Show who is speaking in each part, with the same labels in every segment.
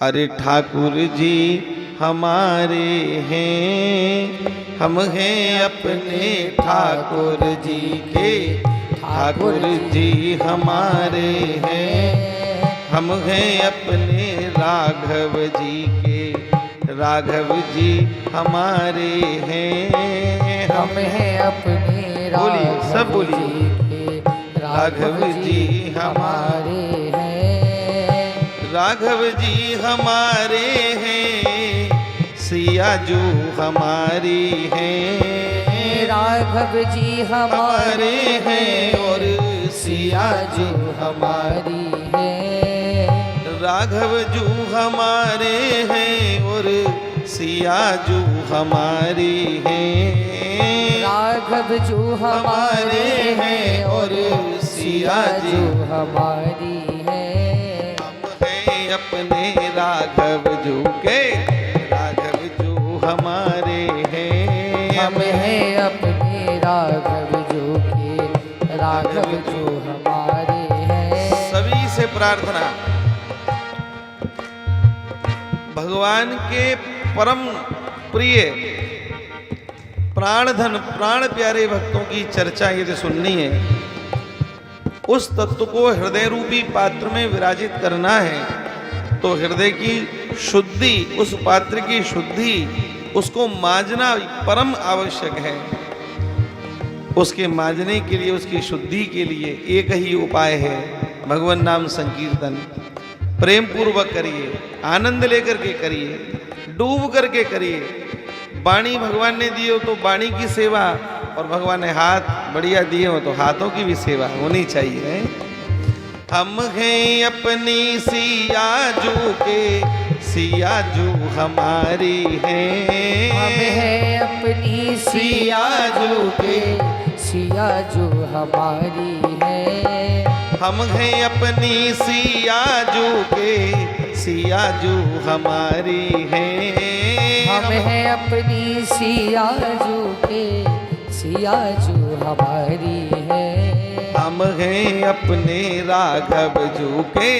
Speaker 1: अरे ठाकुर जी हमारे हैं, हम हैं अपने ठाकुर जी के। ठाकुर जी हमारे हैं, हम हैं अपने राघव जी के। राघव जी हमारे हैं,
Speaker 2: हम हैं अपने
Speaker 1: बोलिए, सब
Speaker 2: राघव जी
Speaker 1: बोलिए।
Speaker 2: के।
Speaker 1: राघव जी
Speaker 2: हमारे हैं,
Speaker 1: राघव जी हमारे हैं, सिया जो हमारी हैं।
Speaker 2: राघव जी
Speaker 1: हमारे हैं और सिया
Speaker 2: जो
Speaker 1: जो
Speaker 2: हमारी है।
Speaker 1: राघव जो हमारे हैं और सिया जो हमारी हैं।
Speaker 2: राघव जो हमारे हैं और सिया जो हमारी है।
Speaker 1: हम हैं अपने राघव जो के। राघव जो हमारे हैं,
Speaker 2: हम हैं अपने राघव जो के। राघव जो हमारे हैं।
Speaker 1: सभी से प्रार्थना, भगवान के परम प्रिय प्राणधन प्राण प्यारे भक्तों की चर्चा यदि सुननी है, उस तत्व को हृदय रूपी पात्र में विराजित करना है, तो हृदय की शुद्धि, उस पात्र की शुद्धि, उसको मांजना परम आवश्यक है। उसके मांजने के लिए, उसकी शुद्धि के लिए एक ही उपाय है, भगवान नाम संकीर्तन। प्रेम पूर्वक करिए, आनंद लेकर के करिए, डूब करके करिए। वाणी भगवान ने दी हो तो वाणी की सेवा, और भगवान ने हाथ बढ़िया दिए हो तो हाथों की भी सेवा होनी चाहिए। हम हैं अपनी सिया जो के, सिया जो हमारी हैं।
Speaker 2: हम हैं अपनी सिया जो के। सिया जो हमारी है।
Speaker 1: हम हैं अपनी सिया जो के, सिया जो हमारी हैं।
Speaker 2: हम हैं अपनी सिया जो के। सिया जो हमारी है।
Speaker 1: हम हैं अपने राघव जो के।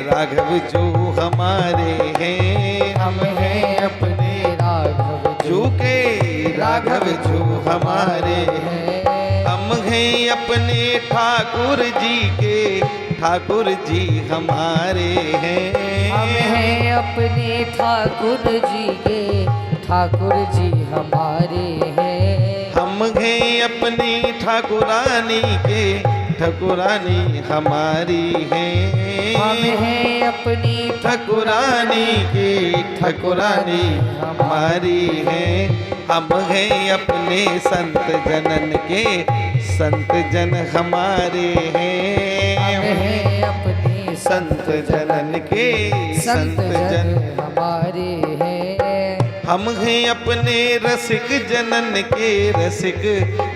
Speaker 1: राघव जो हमारे हैं।
Speaker 2: हम हैं अपने राघव
Speaker 1: जो के। राघव जो हमारे
Speaker 2: हैं।
Speaker 1: हम हैं अपने ठाकुर जी के। ठाकुर जी हमारे हैं।
Speaker 2: हम हैं अपने ठाकुर जी के। ठाकुर जी हमारे हैं।
Speaker 1: हम हैं अपनी ठाकुरानी के। ठाकुरानी हमारी हैं।
Speaker 2: हम हैं अपनी
Speaker 1: ठाकुरानी के। ठाकुरानी हमारी हैं। हम हैं अपने संत जनन के। संत जन हमारे हैं।
Speaker 2: हम हैं अपने
Speaker 1: संत जनन के।
Speaker 2: संत जन हमारे हैं।
Speaker 1: हम हैं अपने रसिक जनन के। रसिक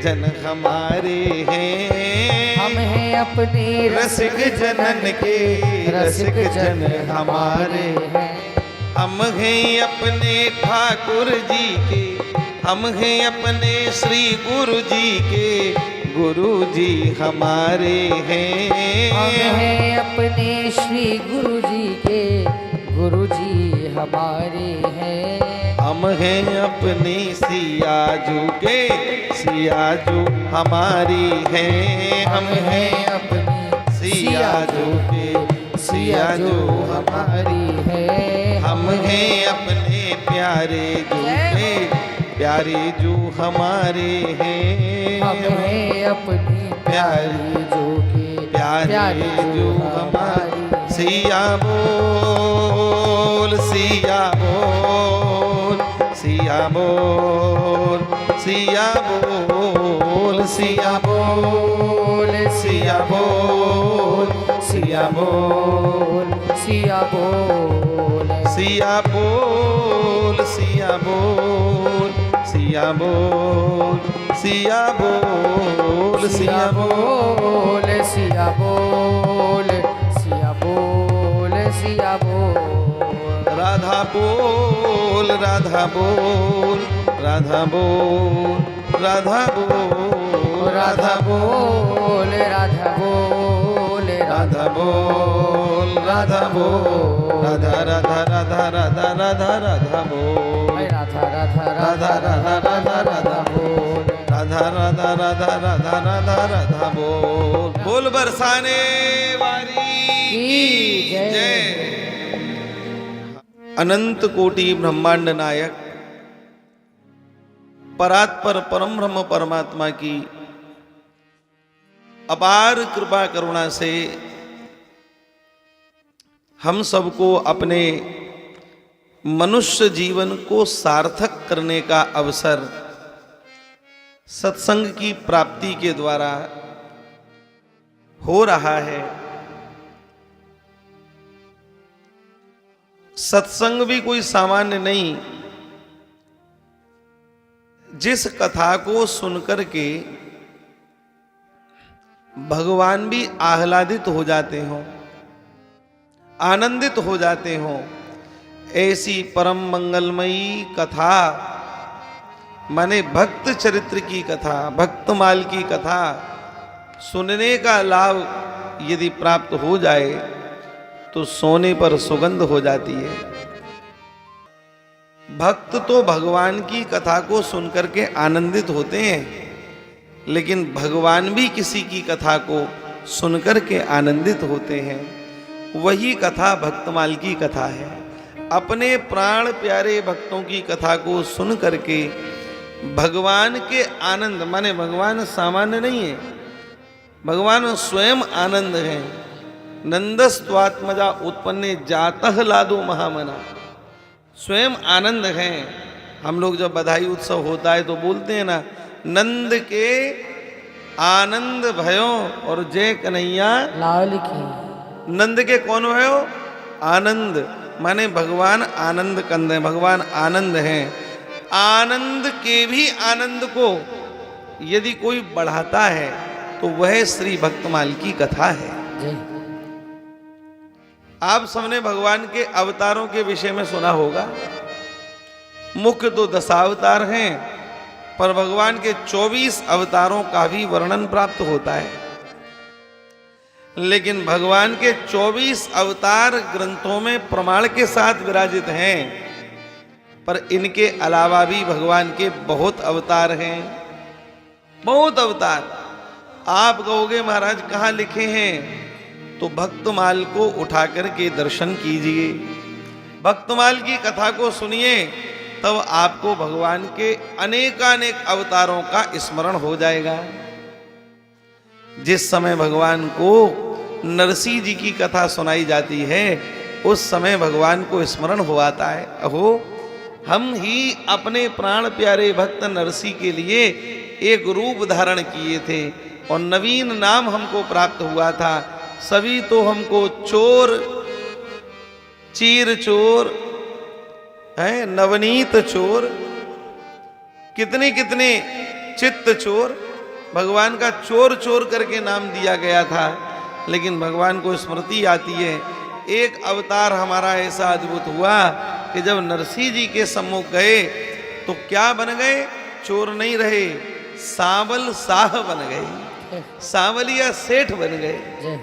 Speaker 1: जन हमारे हैं।
Speaker 2: हम हैं अपने
Speaker 1: रसिक जनन के। रसिक जन हमारे
Speaker 2: हैं।
Speaker 1: हम हैं अपने ठाकुर जी के। हम हैं अपने श्री गुरु जी के। गुरु जी हमारे हैं।
Speaker 2: हम हैं अपने श्री गुरु जी के। गुरु जी हमारे हैं।
Speaker 1: हम हैं अपनी सिया जो के। सिया जो हमारी हैं। हम हैं
Speaker 2: अपनी
Speaker 1: सिया जो के। सिया जो
Speaker 2: हमारी है।
Speaker 1: हम हैं अपने प्यारे जो के। प्यारे जो हमारे हैं।
Speaker 2: हम हैं अपनी प्यारी जो के।
Speaker 1: प्यारे जो हमारी। सिया बोल, सिया बोल, सिया बोल, सिया बोल, सिया बोल, सिया बोल, सिया बोल,
Speaker 2: सिया बोल।
Speaker 1: सिया बोल, सिया बोल, सिया बोल, सिया बोल,
Speaker 2: सिया बोल। सिया बोल। सिया बोल। सिया बोल।
Speaker 1: राधा बोल, राधा बोल, राधा बोल, राधा बोल,
Speaker 2: राधा बोल। राधा बोल।
Speaker 1: राधा बोल राधा बोल राधा राधा राधा राधा राधा राधा बोल
Speaker 2: राधा राधा राधा राधा राधा राधा बोल
Speaker 1: राधा राधा राधा राधा राधा राधा बोल बोल बरसाने वाली की जय। अनंत कोटि ब्रह्मांड नायक परात्पर परम ब्रह्म परमात्मा की अपार कृपा करुणा से हम सबको अपने मनुष्य जीवन को सार्थक करने का अवसर सत्संग की प्राप्ति के द्वारा हो रहा है। सत्संग भी कोई सामान्य नहीं। जिस कथा को सुनकर के भगवान भी आह्लादित हो जाते हो, आनंदित हो जाते हो, ऐसी परम मंगलमयी कथा माने भक्त चरित्र की कथा, भक्तमाल की कथा सुनने का लाभ यदि प्राप्त हो जाए तो सोने पर सुगंध हो जाती है। भक्त तो भगवान की कथा को सुनकर के आनंदित होते हैं, लेकिन भगवान भी किसी की कथा को सुनकर के आनंदित होते हैं। वही कथा भक्तमाल की कथा है। अपने प्राण प्यारे भक्तों की कथा को सुन करके भगवान के आनंद, माने भगवान सामान्य नहीं है, भगवान स्वयं आनंद है। नंदस्त्वात्मजा उत्पन्ने जातः लादो महामना, स्वयं आनंद है। हम लोग जब बधाई उत्सव होता है तो बोलते हैं ना, नंद के आनंद भयो और जय कन्हैया
Speaker 2: लाल की।
Speaker 1: नंद के कौन भयो? आनंद, माने भगवान आनंद कंद है, भगवान आनंद है। आनंद के भी आनंद को यदि कोई बढ़ाता है तो वह श्री भक्तमाल की कथा है।
Speaker 2: जय।
Speaker 1: आप सबने भगवान के अवतारों के विषय में सुना होगा। मुख्य तो 10 अवतार हैं, पर भगवान के 24 अवतारों का भी वर्णन प्राप्त होता है। लेकिन भगवान के 24 अवतार ग्रंथों में प्रमाण के साथ विराजित हैं, पर इनके अलावा भी भगवान के बहुत अवतार हैं, बहुत अवतार। आप कहोगे महाराज कहाँ लिखे हैं, तो भक्तमाल को उठा करके दर्शन कीजिए, भक्तमाल की कथा को सुनिए, तब आपको भगवान के अनेकानेक अवतारों का स्मरण हो जाएगा। जिस समय भगवान को नरसिंह जी की कथा सुनाई जाती है, उस समय भगवान को स्मरण हो आता है, अहो हम ही अपने प्राण प्यारे भक्त नरसिंह के लिए एक रूप धारण किए थे और नवीन नाम हमको प्राप्त हुआ था। सभी तो हमको चोर, चीर चोर है, नवनीत चोर, कितने कितने चित्त चोर, भगवान का चोर चोर करके नाम दिया गया था। लेकिन भगवान को स्मृति आती है, एक अवतार हमारा ऐसा अद्भुत हुआ कि जब नरसिंह जी के सम्मुख गए तो क्या बन गए? चोर नहीं रहे, सांवल साह बन गए, सांवलिया सेठ बन गए।
Speaker 2: जय।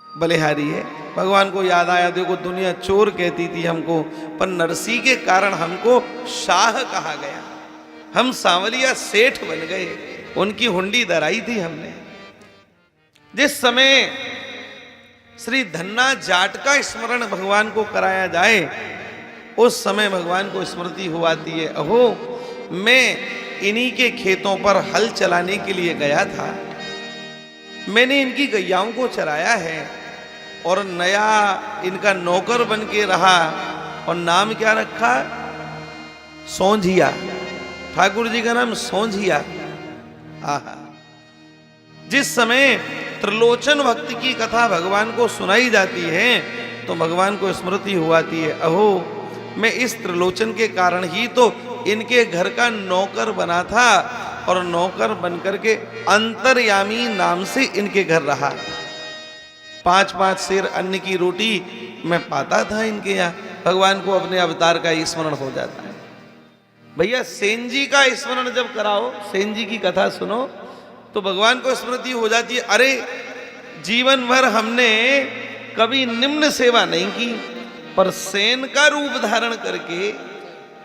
Speaker 1: बलिहारी है। भगवान को याद आया, देखो दुनिया चोर कहती थी हमको, पर नरसिंह के कारण हमको शाह कहा गया, हम सांवलिया सेठ बन गए, उनकी हुंडी दराई थी हमने। जिस समय श्री धन्ना जाट का स्मरण भगवान को कराया जाए, उस समय भगवान को स्मृति हो आती है, अहो मैं इन्हीं के खेतों पर हल चलाने के लिए गया था, मैंने इनकी गैयाओं को चराया है और नया इनका नौकर बन के रहा, और नाम क्या रखा? सोंझिया। ठाकुर जी का नाम सोंझिया। आहा। जिस समय त्रिलोचन भक्ति की कथा भगवान को सुनाई जाती है तो भगवान को स्मृति हो आती है, अहो मैं इस त्रिलोचन के कारण ही तो इनके घर का नौकर बना था, और नौकर बनकर के अंतर्यामी नाम से इनके घर रहा। 5-5 सेर अन्न की रोटी मैं पाता था इनके यहाँ। भगवान को अपने अवतार का स्मरण हो जाता है। भैया सेन जी का स्मरण जब कराओ, सेन जी की कथा सुनो, तो भगवान को स्मृति हो जाती है, अरे जीवन भर हमने कभी निम्न सेवा नहीं की, पर सेन का रूप धारण करके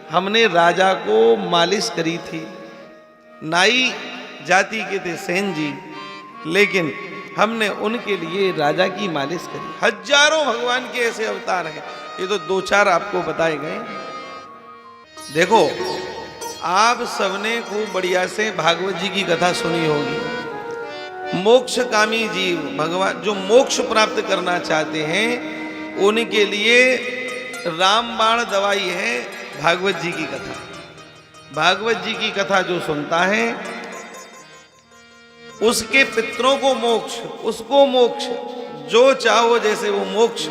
Speaker 1: हमने राजा को मालिश करी थी। नाई जाति के थे सेन जी, लेकिन हमने उनके लिए राजा की मालिश करी। हजारों भगवान के ऐसे अवतार हैं, ये तो दो चार आपको बताए गए। देखो, आप सबने खूब बढ़िया से भागवत जी की कथा सुनी होगी। मोक्षकामी जीव, भगवान जो मोक्ष प्राप्त करना चाहते हैं, उनके लिए रामबाण दवाई है भागवत जी की कथा। भागवत जी की कथा जो सुनता है, उसके पितरों को मोक्ष, उसको मोक्ष, जो चाहो जैसे वो मोक्ष,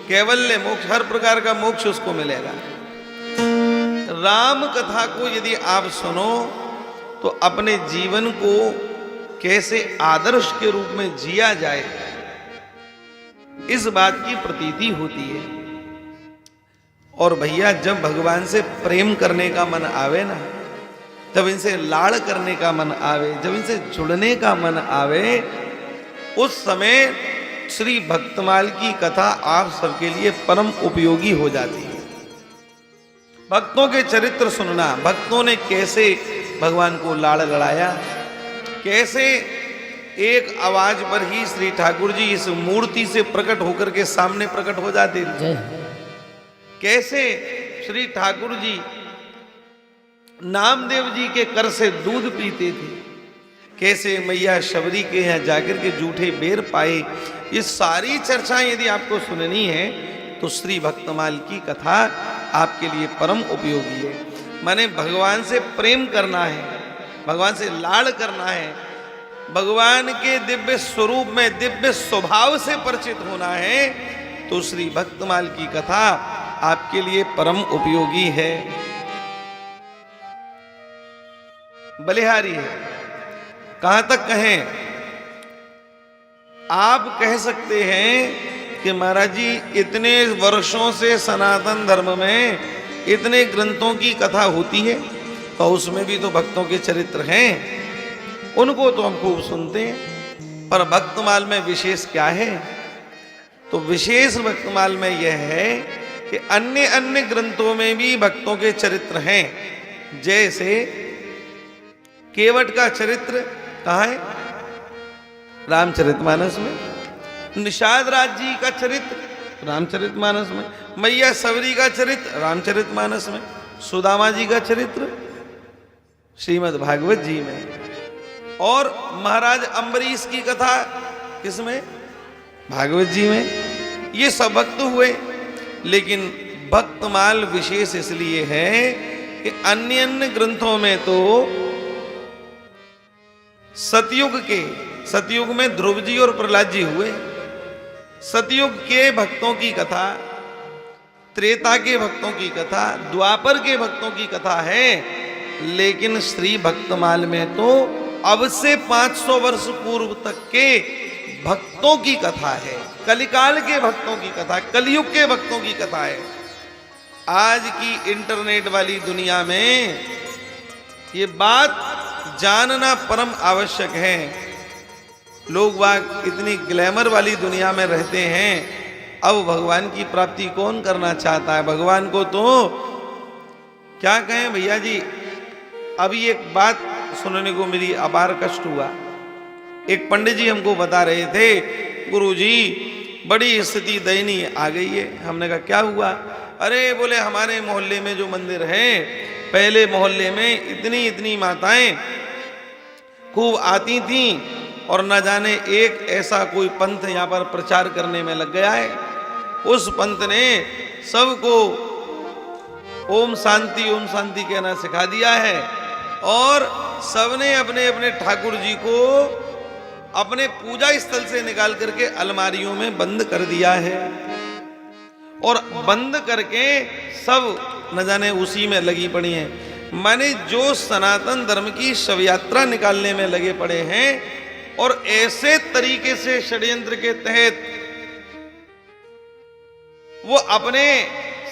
Speaker 1: कैवल्य मोक्ष, हर प्रकार का मोक्ष उसको मिलेगा। राम कथा को यदि आप सुनो तो अपने जीवन को कैसे आदर्श के रूप में जिया जाए, इस बात की प्रतीति होती है। और भैया, जब भगवान से प्रेम करने का मन आवे ना, जब इनसे लाड़ करने का मन आवे, जब इनसे जुड़ने का मन आवे, उस समय श्री भक्तमाल की कथा आप सबके लिए परम उपयोगी हो जाती है। भक्तों के चरित्र सुनना, भक्तों ने कैसे भगवान को लाड़ लड़ाया, कैसे एक आवाज पर ही श्री ठाकुर जी इस मूर्ति से प्रकट होकर के सामने प्रकट हो जाते थे, कैसे श्री ठाकुर जी नामदेव जी के कर से दूध पीते थे, कैसे मैया शबरी के यहाँ जाकर के जूठे बेर पाए। ये सारी चर्चाएं यदि आपको सुननी है तो श्री भक्तमाल की कथा आपके लिए परम उपयोगी है। माने भगवान से प्रेम करना है, भगवान से लाड़ करना है, भगवान के दिव्य स्वरूप में दिव्य स्वभाव से परिचित होना है, तो श्री भक्तमाल की कथा आपके लिए परम उपयोगी है, बलिहारी है। कहां तक कहें, आप कह सकते हैं कि महाराज जी इतने वर्षों से सनातन धर्म में इतने ग्रंथों की कथा होती है, तो उसमें भी तो भक्तों के चरित्र हैं, उनको तो हम खूब सुनते हैं, पर भक्तमाल में विशेष क्या है? तो विशेष भक्तमाल में यह है कि अन्य अन्य ग्रंथों में भी भक्तों के चरित्र हैं। जैसे केवट का चरित्र कहाँ है? रामचरितमानस में। निषाद राज जी का चरित्र रामचरितमानस में। मैया सबरी का चरित्र रामचरितमानस में। सुदामा जी का चरित्र श्रीमद् भागवत जी में। और महाराज अम्बरीश की कथा किसमें? भागवत जी में। ये सब भक्त हुए, लेकिन भक्तमाल विशेष इसलिए है कि अन्य अन्य ग्रंथों में तो सतयुग में ध्रुव जी और प्रहलाद जी हुए, सतयुग के भक्तों की कथा, त्रेता के भक्तों की कथा, द्वापर के भक्तों की कथा है, लेकिन श्री भक्तमाल में तो अब से 500 वर्ष पूर्व तक के भक्तों की कथा है, कलिकाल के भक्तों की कथा, कलयुग के भक्तों की कथा है। आज की इंटरनेट वाली दुनिया में ये बात जानना परम आवश्यक है। लोग वाग इतनी ग्लैमर वाली दुनिया में रहते हैं, अब भगवान की प्राप्ति कौन करना चाहता है? भगवान को तो क्या कहें भैया जी। अभी एक बात सुनने को मिली, अपार कष्ट हुआ। एक पंडित जी हमको बता रहे थे, गुरुजी बड़ी स्थिति दयनीय आ गई है। हमने कहा क्या हुआ? अरे बोले हमारे मोहल्ले में जो मंदिर है, पहले मोहल्ले में इतनी इतनी माताएं खूब आती थीं, और न जाने एक ऐसा कोई पंथ यहाँ पर प्रचार करने में लग गया है। उस पंथ ने सबको ओम शांति कहना सिखा दिया है, और सबने अपने अपने ठाकुर जी को अपने पूजा स्थल से निकाल करके अलमारियों में बंद कर दिया है, और बंद करके सब न जाने उसी में लगी पड़ी हैं। माने जो सनातन धर्म की शव यात्रा निकालने में लगे पड़े हैं, और ऐसे तरीके से षड्यंत्र के तहत वो अपने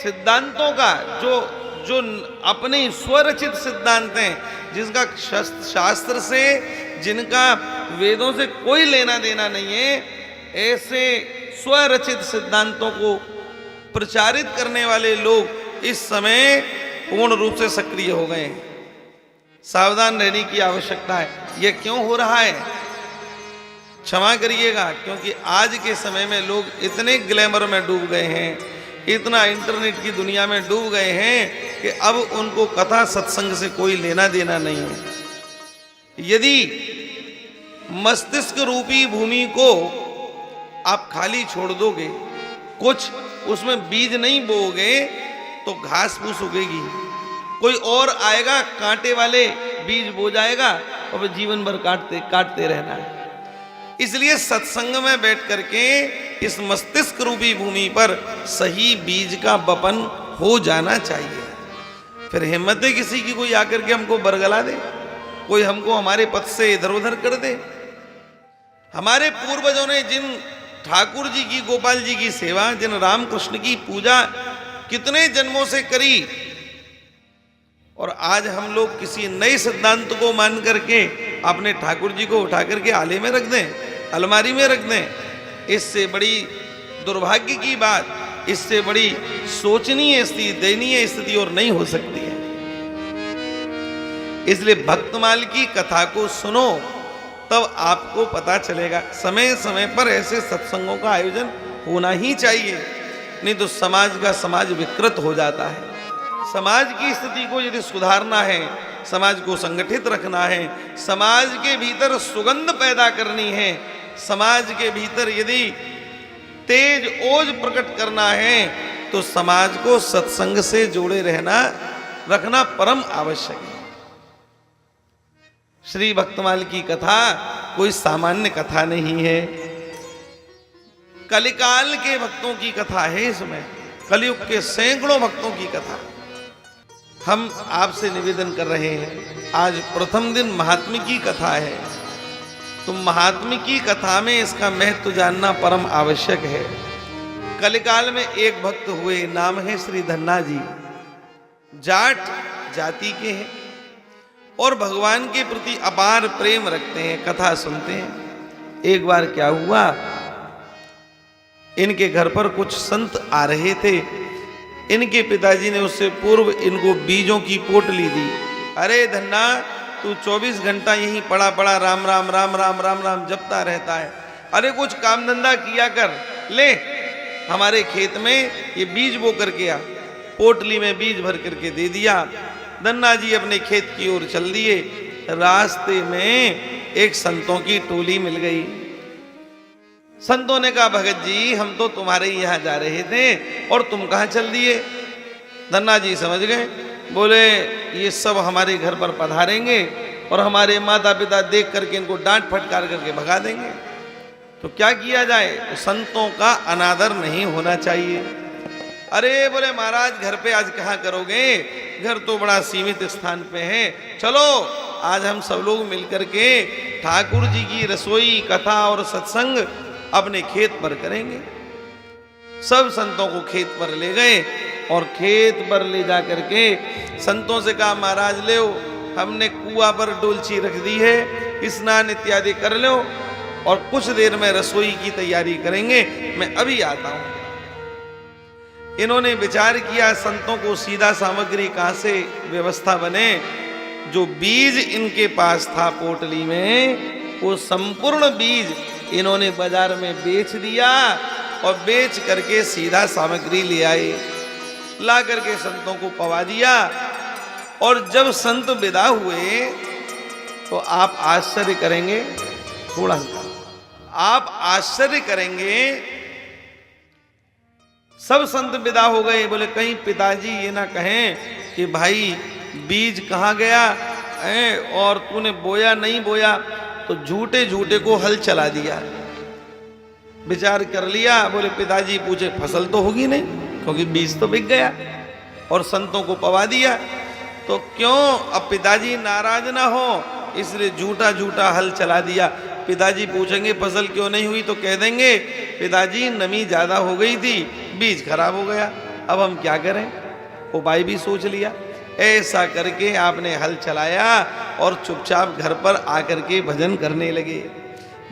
Speaker 1: सिद्धांतों का जो अपने स्वरचित सिद्धांत हैं, जिसका शास्त्र से, जिनका वेदों से कोई लेना देना नहीं है, ऐसे स्वरचित सिद्धांतों को प्रचारित करने वाले लोग इस समय पूर्ण रूप से सक्रिय हो गए हैं। सावधान रहने की आवश्यकता है। यह क्यों हो रहा है? क्षमा करिएगा, क्योंकि आज के समय में लोग इतने ग्लैमर में डूब गए हैं, इतना इंटरनेट की दुनिया में डूब गए हैं कि अब उनको कथा सत्संग से कोई लेना देना नहीं है। यदि मस्तिष्क रूपी भूमि को आप खाली छोड़ दोगे, कुछ उसमें बीज नहीं बोओगे, तो घास फूस उगेगी। कोई और आएगा, कांटे वाले बीज बो जाएगा और जीवन भर काटते रहना है। इसलिए सत्संग में बैठ करके इस मस्तिष्क रूपी भूमि पर सही बीज का बपन हो जाना चाहिए। फिर हिम्मत है किसी की कोई आकर के हमको बरगला दे, कोई हमको हमारे पथ से इधर उधर कर दे। हमारे पूर्वजों ने जिन ठाकुर जी की, गोपाल जी की सेवा, जिन रामकृष्ण की पूजा कितने जन्मों से करी, और आज हम लोग किसी नए सिद्धांत को मान करके अपने ठाकुर जी को उठा करके आले में रख दें, अलमारी में रख दें। इससे बड़ी दुर्भाग्य की बात, इससे बड़ी सोचनीय स्थिति, दयनीय स्थिति और नहीं हो सकती है। इसलिए भक्तमाल की कथा को सुनो, तब आपको पता चलेगा। समय समय पर ऐसे सत्संगों का आयोजन होना ही चाहिए, नहीं तो समाज विकृत हो जाता है। समाज की स्थिति को यदि सुधारना है, समाज को संगठित रखना है, समाज के भीतर सुगंध पैदा करनी है, समाज के भीतर यदि तेज ओज प्रकट करना है, तो समाज को सत्संग से जोड़े रखना परम आवश्यक है। श्री भक्तमाल की कथा कोई सामान्य कथा नहीं है, कलिकाल के भक्तों की कथा है। इसमें कलयुग के सैकड़ों भक्तों की कथा हम आपसे निवेदन कर रहे हैं। आज प्रथम दिन महात्म्य की कथा है, तो महात्म्य की कथा में इसका महत्व जानना परम आवश्यक है। कलिकाल में एक भक्त हुए, नाम है श्री धन्ना जी। जाट जाति के हैं और भगवान के प्रति अपार प्रेम रखते हैं। कथा सुनते हैं। एक बार क्या हुआ, इनके घर पर कुछ संत आ रहे थे। इनके पिताजी ने उससे पूर्व इनको बीजों की पोटली दी। अरे धन्ना, तू 24 घंटा यहीं पड़ा पड़ा राम राम राम राम राम राम जपता रहता है। अरे कुछ काम धंधा किया कर, ले हमारे खेत में ये बीज बो करके आ। पोटली में बीज भर करके दे दिया। धन्ना जी अपने खेत की ओर चल दिए। रास्ते में एक संतों की टोली मिल गई। संतों ने कहा, भगत जी हम तो तुम्हारे यहाँ जा रहे थे और तुम कहाँ चल दिए? धन्ना जी समझ गए, बोले ये सब हमारे घर पर पधारेंगे और हमारे माता पिता देख करके इनको डांट फटकार करके भगा देंगे, तो क्या किया जाए? तो संतों का अनादर नहीं होना चाहिए। अरे बोले महाराज घर पे आज कहाँ करोगे, घर तो बड़ा सीमित स्थान पे है। चलो आज हम सब लोग मिलकर के ठाकुर जी की रसोई, कथा और सत्संग अपने खेत पर करेंगे। सब संतों को खेत पर ले गए और खेत पर ले जा करके संतों से कहा, महाराज ले हमने कुआं पर डोलची रख दी है, स्नान इत्यादि कर लो और कुछ देर में रसोई की तैयारी करेंगे, मैं अभी आता हूं। इन्होंने विचार किया, संतों को सीधा सामग्री कहां से व्यवस्था बने। जो बीज इनके पास था पोटली में, वो संपूर्ण बीज इन्होंने बाजार में बेच दिया और बेच करके सीधा सामग्री ले आए। ला करके संतों को पवा दिया। और जब संत विदा हुए तो आप आश्चर्य करेंगे, थोड़ा आप आश्चर्य करेंगे, सब संत विदा हो गए। बोले कहीं पिताजी ये ना कहें कि भाई बीज कहाँ गया है और तूने बोया नहीं बोया, तो झूठे झूठे को हल चला दिया। विचार कर लिया, बोले पिताजी पूछे फसल तो होगी नहीं, क्योंकि बीज तो बिक गया और संतों को पवा दिया, तो क्यों अब पिताजी नाराज ना हो, इसलिए झूठा झूठा हल चला दिया। पिताजी पूछेंगे फसल क्यों नहीं हुई, तो कह देंगे पिताजी नमी ज्यादा हो गई थी, बीज खराब हो गया, अब हम क्या करें। उपाय भी सोच लिया। ऐसा करके आपने हल चलाया और चुपचाप घर पर आकर के भजन करने लगे।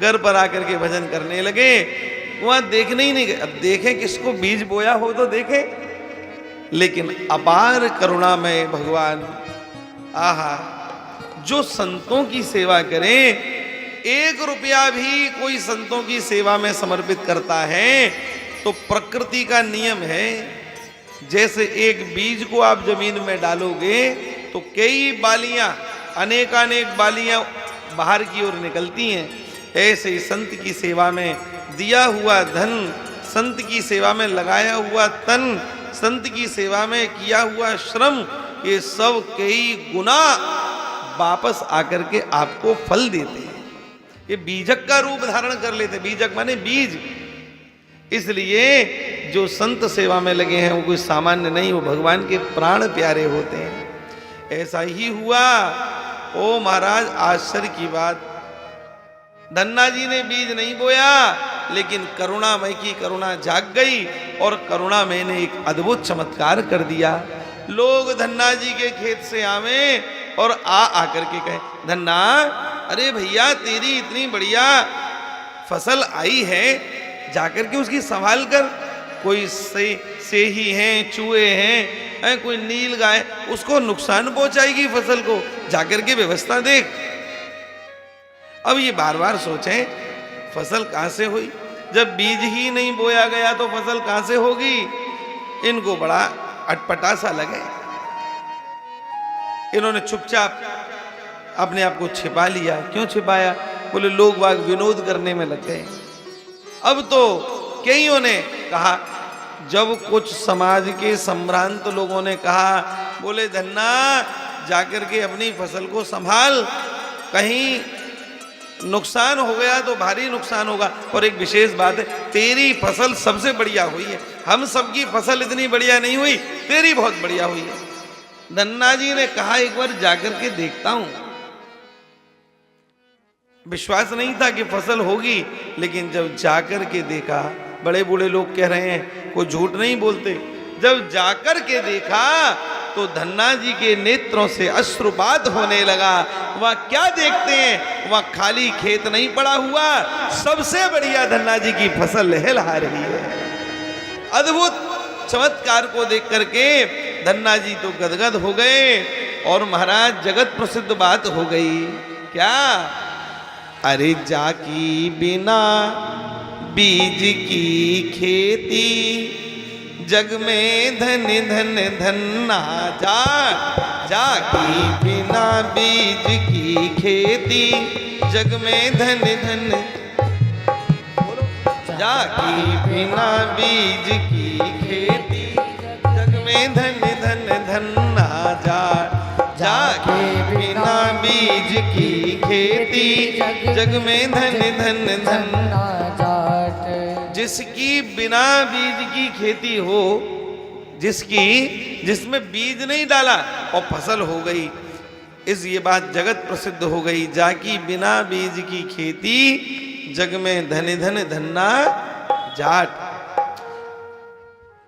Speaker 1: घर पर आकर के भजन करने लगे वहां देखने ही नहीं गए। अब देखें किसको, बीज बोया हो तो देखें। लेकिन अपार करुणामय भगवान, आहा, जो संतों की सेवा करें, 1 रुपया भी कोई संतों की सेवा में समर्पित करता है तो प्रकृति का नियम है, जैसे एक बीज को आप जमीन में डालोगे तो कई बालियां, अनेकानेक बालियां बाहर की ओर निकलती हैं, ऐसे ही संत की सेवा में दिया हुआ धन, संत की सेवा में लगाया हुआ तन, संत की सेवा में किया हुआ श्रम, ये सब कई गुना वापस आकर के आपको फल देते हैं। ये बीजक का रूप धारण कर लेते, बीजक माने बीज। इसलिए जो संत सेवा में लगे हैं वो कोई सामान्य नहीं, वो भगवान के प्राण प्यारे होते हैं। ऐसा ही हुआ। ओ महाराज, आश्चर्य की बात, धन्ना जी ने बीज नहीं बोया, लेकिन करुणामय की करुणा जाग गई और करुणामय ने एक अद्भुत चमत्कार कर दिया। लोग धन्ना जी के खेत से आवे और आकर के कहे, धन्ना, अरे भैया तेरी इतनी बढ़िया फसल आई है, जाकर के उसकी संभाल कर, कोई सेही हैं, चूहे हैं, कोई नील गाय, उसको नुकसान पहुंचाएगी फसल को, जाकर के व्यवस्था देख। अब ये बार बार सोचें, फसल कहां से हुई? जब बीज ही नहीं बोया गया तो फसल कहां से होगी? इनको बड़ा अटपटा सा लगे। इन्होंने चुपचाप अपने आप को छिपा लिया। क्यों छिपाया? बोले लोग बाग विनोद करने में लग गए। अब तो कईयों ने कहा, जब कुछ समाज के संभ्रांत लोगों ने कहा, बोले धन्ना जाकर के अपनी फसल को संभाल, कहीं नुकसान हो गया तो भारी नुकसान होगा। और एक विशेष बात है, तेरी फसल सबसे बढ़िया हुई है, हम सबकी फसल इतनी बढ़िया नहीं हुई, तेरी बहुत बढ़िया हुई है। धन्ना जी ने कहा, एक बार जाकर के देखता हूं। विश्वास नहीं था कि फसल होगी, लेकिन जब जाकर के देखा, बड़े बूढ़े लोग कह रहे हैं, कोई झूठ नहीं बोलते, जब जाकर के देखा तो धन्ना जी के नेत्रों से अश्रुपात होने लगा। वह क्या देखते हैं, वह खाली खेत नहीं पड़ा हुआ, सबसे बढ़िया धन्ना जी की फसल लहलहा रही है। अद्भुत चमत्कार को देख करके धन्ना जी तो गदगद हो गए और महाराज जगत प्रसिद्ध बात हो गई। क्या? अरे जाकी बिना बीज की खेती, जग में धन धन धन्ना जाकी बिना बीज की खेती, जग में धन धन, जाकी बिना बीज की खेती, जग में धन धन धन्ना जाकी बिना बीज की खेती, जग में धन धन धन्ना जाट। जिसकी बिना बीज की खेती हो, जिसमें बीज नहीं डाला और फसल हो गई, ये बात जगत प्रसिद्ध हो गई। जाकी बिना बीज की खेती, जग में धन धन धन्ना जाट।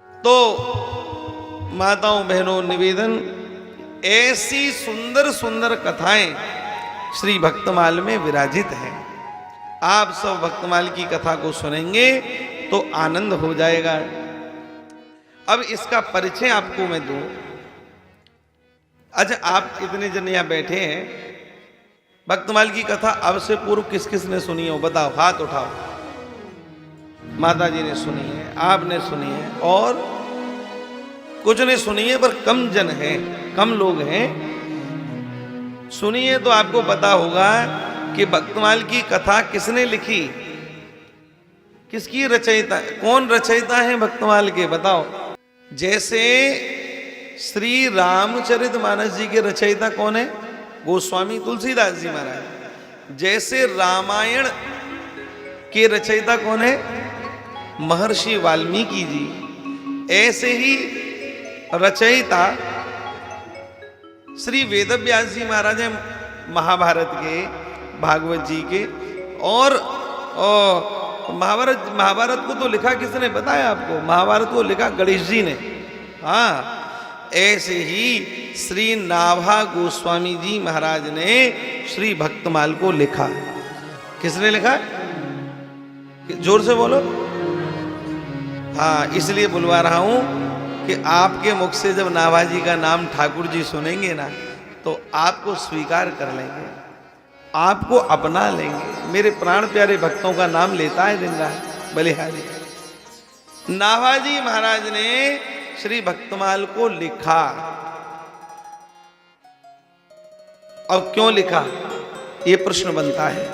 Speaker 1: तो माताओं बहनों निवेदन, ऐसी सुंदर सुंदर कथाएं श्री भक्तमाल में विराजित हैं। आप सब भक्तमाल की कथा को सुनेंगे तो आनंद हो जाएगा। अब इसका परिचय आपको मैं दूं। अच्छा, आप इतने जन यहाँ बैठे हैं, भक्तमाल की कथा अब से पूर्व किस किस ने सुनी हो? बताओ, हाथ उठाओ। माता जी ने सुनी है, आपने सुनी है, और कुछ ने सुनी है, पर कम जन है, कम लोग हैं। सुनिए तो आपको पता होगा कि भक्तमाल की कथा किसने लिखी, किसकी रचयिता, कौन रचयिता है भक्तमाल के? बताओ। जैसे श्री रामचरितमानस जी के रचयिता कौन है? गोस्वामी तुलसीदास जी महाराज। जैसे रामायण के रचयिता कौन है? महर्षि वाल्मीकि जी। ऐसे ही रचयिता श्री वेदव्यास जी महाराज हैं, महाभारत के, भागवत जी के। और महाभारत को तो लिखा किसने बताया आपको? महाभारत को लिखा गणेश जी ने। हाँ, ऐसे ही श्री नाभा गोस्वामी जी महाराज ने श्री भक्तमाल को लिखा। किसने लिखा? जोर से बोलो। हाँ, इसलिए बुलवा रहा हूं कि आपके मुख से जब नाभाजी का नाम ठाकुर जी सुनेंगे ना, तो आपको स्वीकार कर लेंगे, आपको अपना लेंगे। मेरे प्राण प्यारे भक्तों का नाम लेता है दिन रात बलिहारी। नाभाजी महाराज ने श्री भक्तमाल को लिखा। अब क्यों लिखा, ये प्रश्न बनता है।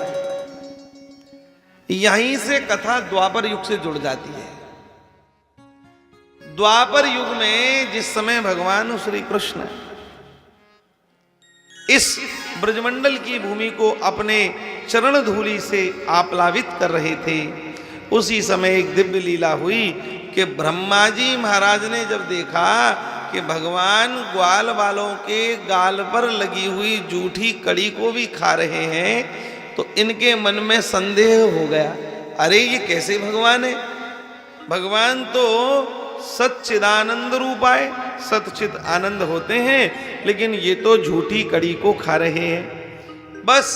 Speaker 1: यहीं से कथा द्वापर युग से जुड़ जाती है। द्वापर युग में जिस समय भगवान श्री कृष्ण इस ब्रजमंडल की भूमि को अपने चरण धूलि से आप्लावित कर रहे थे, उसी समय एक दिव्य लीला हुई कि ब्रह्मा जी महाराज ने जब देखा कि भगवान ग्वाल वालों के गाल पर लगी हुई जूठी कड़ी को भी खा रहे हैं, तो इनके मन में संदेह हो गया, अरे ये कैसे भगवान है? भगवान तो सच्चिदानंद रूप आए, सच्चिद आनंद होते हैं, लेकिन ये तो झूठी कड़ी को खा रहे हैं। बस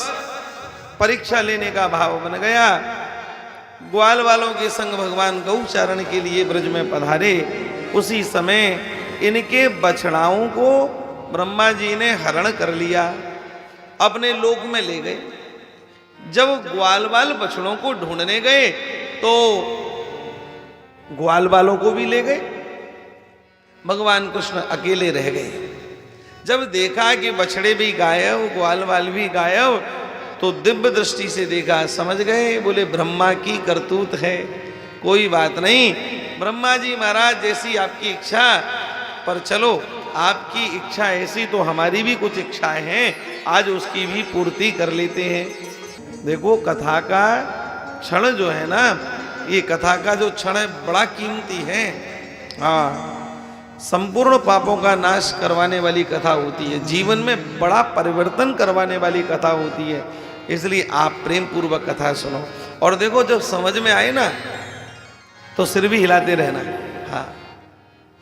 Speaker 1: परीक्षा लेने का भाव बन गया। ग्वाल वालों के संग भगवान गौचारण के लिए ब्रज में पधारे। उसी समय इनके बछड़ाओं को ब्रह्मा जी ने हरण कर लिया, अपने लोक में ले गए। जब ग्वाल वाल बछड़ों को ढूंढने गए तो ग्वाल वालों को भी ले गए, भगवान कृष्ण अकेले रह गए। जब देखा कि बछड़े भी गायब, ग्वाल वाल भी गायब, तो दिव्य दृष्टि से देखा, समझ गए, बोले ब्रह्मा की करतूत है, कोई बात नहीं, ब्रह्मा जी महाराज जैसी आपकी इच्छा, पर चलो आपकी इच्छा ऐसी तो हमारी भी कुछ इच्छाएं हैं, आज उसकी भी पूर्ति कर लेते हैं। देखो कथा का क्षण जो है ना, ये कथा का जो क्षण है बड़ा कीमती है। हाँ, संपूर्ण पापों का नाश करवाने वाली कथा होती है, जीवन में बड़ा परिवर्तन करवाने वाली कथा होती है। इसलिए आप प्रेम पूर्वक कथा सुनो, और देखो जब समझ में आए ना तो सिर भी हिलाते रहना। हाँ,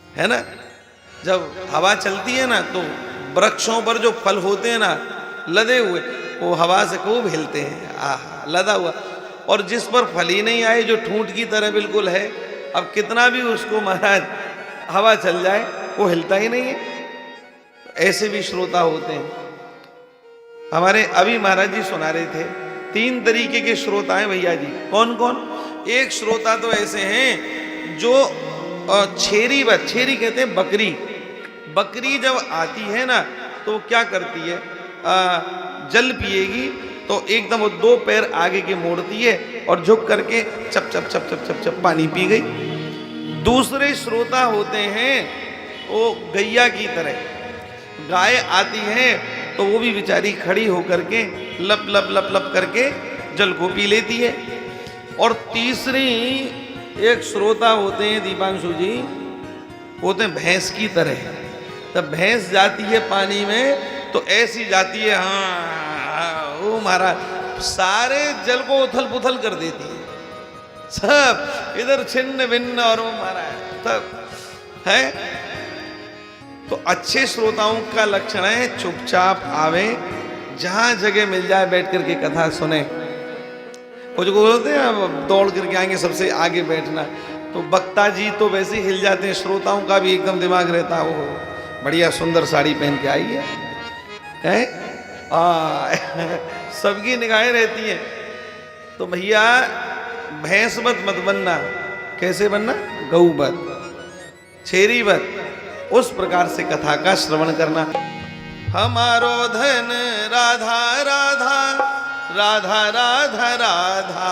Speaker 1: है ना, जब हवा चलती है ना तो वृक्षों पर जो फल होते हैं ना लदे हुए, वो हवा से खूब हिलते हैं, आहा लदा हुआ। और जिस पर फल ही नहीं आए, जो ठूंठ की तरह बिल्कुल है, अब कितना भी उसको महाराज हवा चल जाए वो हिलता ही नहीं है। ऐसे भी श्रोता होते हैं। हमारे अभी महाराज जी सुना रहे थे, 3 तरीके के श्रोता हैं भैया जी। कौन कौन? एक श्रोता तो ऐसे हैं जो छेरी कहते हैं बकरी। बकरी जब आती है ना तो क्या करती है, जल पिएगी तो एकदम वो 2 पैर आगे के मोड़ती है और झुक करके चप चप चप चप चप चप पानी पी गई। दूसरे श्रोता होते हैं वो गैया की तरह, गाय आती है तो वो भी बेचारी खड़ी होकर के लप लप लप लप करके जल को पी लेती है। और तीसरी एक श्रोता होते हैं दीपांशु जी, होते हैं भैंस की तरह। तब भैंस जाती है पानी में तो ऐसी जाती है, हाँ वो महाराज सारे जल को उथल पुथल कर देती है, सब इधर छिन्न भिन्न, और वो महाराज सब है। तो अच्छे श्रोताओं का लक्षण है चुपचाप आवे, जहां जगह मिल जाए बैठ करके कथा सुने। कुछ को बोलते हैं दौड़ करके आएंगे सबसे आगे बैठना, तो वक्ता जी तो वैसे ही हिल जाते हैं, श्रोताओं का भी एकदम दिमाग रहता है, वो बढ़िया सुंदर साड़ी पहन के आई है सबकी निगाहें रहती हैं। तो भैया भैंसवत मत बनना, कैसे बनना? गऊवत, छेरीवत, उस प्रकार से कथा का श्रवण करना। हमारो धन राधा राधा राधा राधा राधा,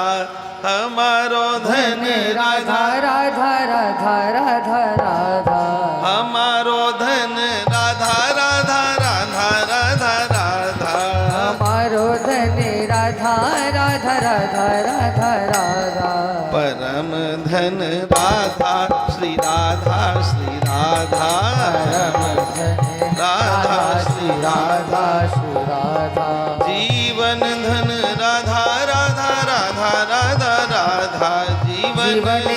Speaker 1: हमारो धन
Speaker 2: राधा राधा राधा राधा राधा,
Speaker 1: हमारो धन राधा राधा राधा राधा राधा,
Speaker 2: हमारो धन राधा राधा राधा राधा राधा,
Speaker 1: परम धन राधा श्री राधा श्री राधा,
Speaker 2: परम धन राधा श्री राधा श्री राधा,
Speaker 1: जीवन धन राधा राधा राधा राधा राधा, जीवन
Speaker 2: धन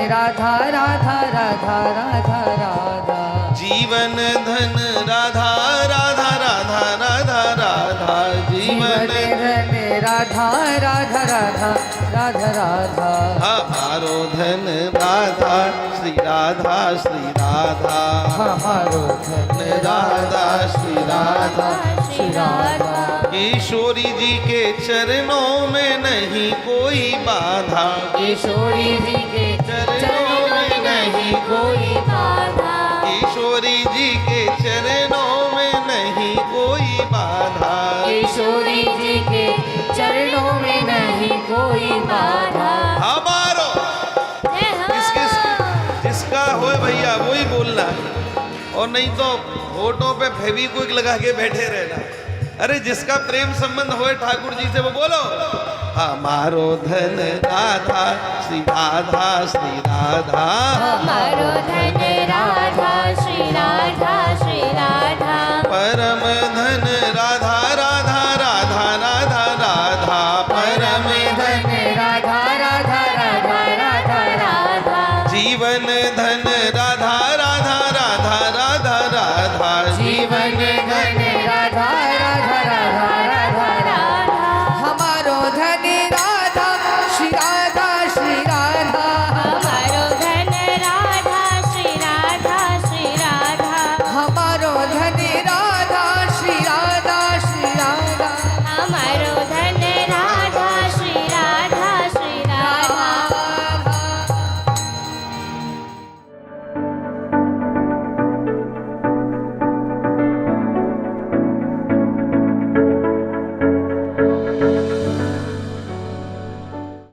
Speaker 2: राधा राधा राधा राधा राधा,
Speaker 1: जीवन धन राधा राधा राधा राधा राधा, जीवन
Speaker 2: धन राधा राधा राधा राधा राधा,
Speaker 1: हमारो धन धन राधा श्री राधा श्री राधा,
Speaker 2: हमारो धन
Speaker 1: राधा श्री राधा
Speaker 2: श्री राधा।
Speaker 1: किशोरी जी के चरणों में नहीं कोई बाधा,
Speaker 2: किशोरी जी के चरणों में नहीं कोई बाधा,
Speaker 1: किशोरी जी के चरणों में नहीं कोई बाधा,
Speaker 2: किशोरी जी के चरणों में नहीं कोई बाधा।
Speaker 1: हमारो जिसका हो भैया वही बोलना है, और नहीं तो होठों पे फेविक्विक लगा के बैठे रहना। अरे जिसका प्रेम संबंध होए ठाकुर जी से वो बोलो, हमारो धन राधा श्री राधा श्री राधा,
Speaker 2: हमारो धन राधा